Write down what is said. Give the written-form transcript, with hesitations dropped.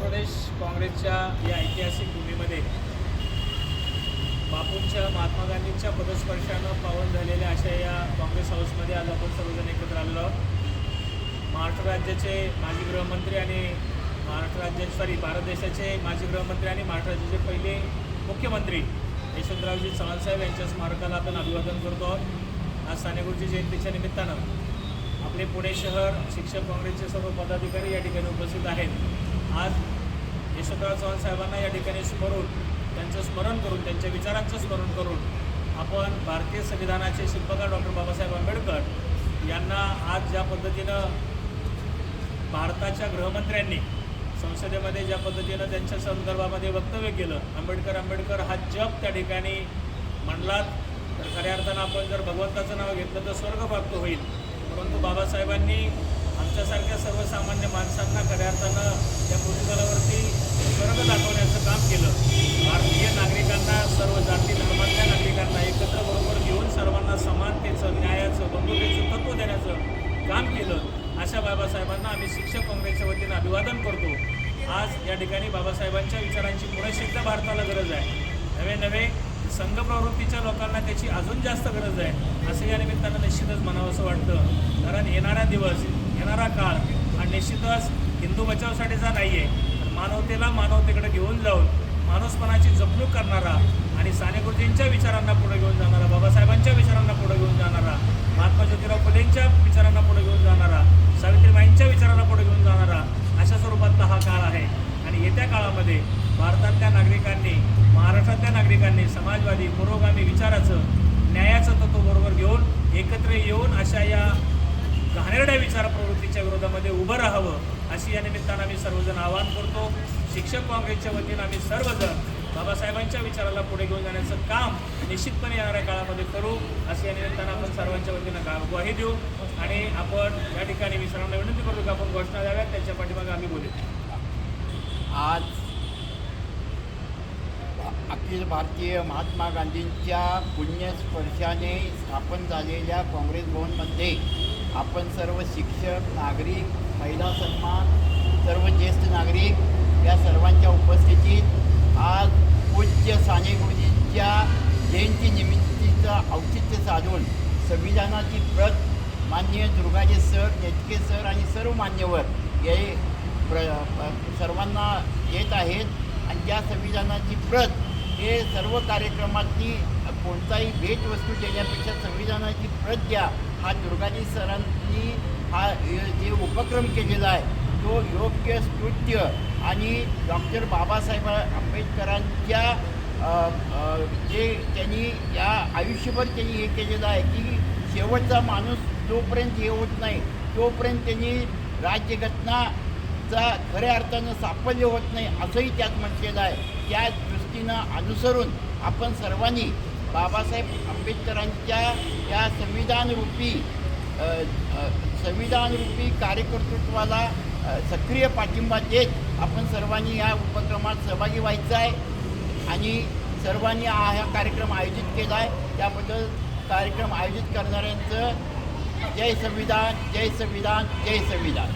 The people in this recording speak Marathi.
प्रदेश काँग्रेसच्या या ऐतिहासिक भूमीमध्ये बापूंच्या महात्मा गांधींच्या पदस्पर्शानं पावन झालेल्या अशा या काँग्रेस हाऊसमध्ये आज आपण सर्वजण एकत्र आलेलो आहोत। महाराष्ट्र राज्याचे माजी गृहमंत्री आणि भारत देशाचे माजी गृहमंत्री आणि महाराष्ट्र राज्याचे पहिले मुख्यमंत्री यशवंतरावजी चव्हाण साहेब यांच्या स्मारकाला आपण अभिवादन करतो आहोत। आज साने गुरुजी जयंतीच्या निमित्तानं आपले पुणे शहर शिक्षक काँग्रेसचे सर्व पदाधिकारी या ठिकाणी उपस्थित आहेत। आज यशवंतराव चव्हाण साहेबांना या ठिकाणी त्यांचं स्मरण करून त्यांच्या विचारांचं स्मरण करून आपण भारतीय संविधानाचे शिल्पकार डॉक्टर बाबासाहेब आंबेडकर यांना आज ज्या पद्धतीनं भारताच्या गृहमंत्र्यांनी संसदेमध्ये ज्या पद्धतीनं त्यांच्या संदर्भामध्ये वक्तव्य केलं, आंबेडकर हा जप त्या ठिकाणी म्हणलात तर खऱ्या अर्थानं आपण जर भगवंताचं नाव घेतलं तर स्वर्ग प्राप्त होईल। परंतु बाबासाहेबांनी आमच्यासारख्या सर्वसामान्य माणसांना खऱ्या अर्थानं त्या पृथ्वीतलावरती स्वर्ग दाखवण्याचं काम केलं। भारतीय नागरिकांना, सर्व जाती धर्मातल्या नागरिकांना एकत्र बरोबर घेऊन सर्वांना समानतेचं, न्यायाचं, बंधुतेचं तत्त्व देण्याचं काम केलं। अशा बाबासाहेबांना आम्ही शिक्षक काँग्रेसच्या वतीनं अभिवादन करतो। आज या ठिकाणी बाबासाहेबांच्या विचारांची पुनश्चिंता भारताला गरज आहे। नवे संघ प्रवृत्तीच्या लोकांना त्याची अजून जास्त गरज आहे असं या निमित्तानं निश्चितच म्हणावंसं वाटतं। कारण येणारा दिवस, येणारा काळ हा निश्चितच हिंदू बचावसाठीचा नाही आहे, तर मानवतेला मानवतेकडे घेऊन जाऊन माणूसपणाची जपणूक करणारा आणि साने गुरुजींच्या विचारांना पुढे घेऊन जाणारा, बाबासाहेबांच्या विचारांना पुढे घेऊन जाणारा, महात्मा ज्योतिराव फुलेंच्या विचारांना पुढे घेऊन जाणारा, सावित्रीबाईंच्या विचारांना पुढे घेऊन जाणारा अशा स्वरूपातला हा काळ आहे। आणि येत्या काळामध्ये भारतातल्या नागरिकांनी, महाराष्ट्रातल्या नागरिकांनी समाजवादी पुरोगामी विचाराचं, न्यायाचं तत्त्व बरोबर घेऊन एकत्र येऊन अशा या घाणेरड्या विचार प्रवृत्तीच्या विरोधामध्ये उभं राहावं अशी या निमित्तानं आम्ही सर्वजण आवाहन करतो। शिक्षक काँग्रेसच्या वतीनं आम्ही सर्वजण बाबासाहेबांच्या विचाराला पुढे घेऊन जाण्याचं काम निश्चितपणे येणाऱ्या काळामध्ये करू अशी या निमित्तानं आपण सर्वांच्या वतीनं ग्वाही देऊ। आणि आपण या ठिकाणी मी सर्वांना विनंती करतो की आपण घोषणा द्याव्यात, त्याच्या पाठीमागे आम्ही बोलू। आज अखिल भारतीय महात्मा गांधींच्या पुण्यस्पर्शाने स्थापन झालेल्या काँग्रेस भवनमध्ये आपण सर्व शिक्षक, नागरिक, महिला सन्मान, सर्व ज्येष्ठ नागरिक या सर्वांच्या उपस्थितीत आज पूज्य साने गुरुजींच्या जयंतीनिमित्ताचं औचित्य साधून संविधानाची प्रत माननीय दुर्गाजी सर, नेटके सर आणि सर्व मान्यवर हे सर्वांना येत आहेत। आणि त्या संविधानाची प्रत हे सर्व कार्यक्रमातली कोणताही भेटवस्तू देण्यापेक्षा संविधानाची प्रत द्या हा दुर्गाजी सरांनी हा जे उपक्रम केलेला आहे तो योग्य स्तुत्य आणि डॉक्टर बाबासाहेब आंबेडकरांच्या जे त्यांनी या आयुष्यभर त्यांनी हे केलेलं आहे की शेवटचा माणूस जोपर्यंत हे होत नाही तोपर्यंत त्यांनी राज्यघटनाचा खऱ्या अर्थानं साफल्य होत नाही असंही त्यात म्हटलेलं आहे। त्या दृष्टीनं अनुसरून आपण सर्वांनी बाबासाहेब आंबेडकरांच्या या संविधानरूपी कार्यकर्तृत्वाला सक्रिय पाठिंबा देत आपण सर्वांनी या उपक्रमात सहभागी व्हायचं आहे। आणि सर्वांनी हा कार्यक्रम आयोजित केला आहे, त्याबद्दल कार्यक्रम आयोजित करणाऱ्यांचं जय संविधान, जय संविधान, जय संविधान।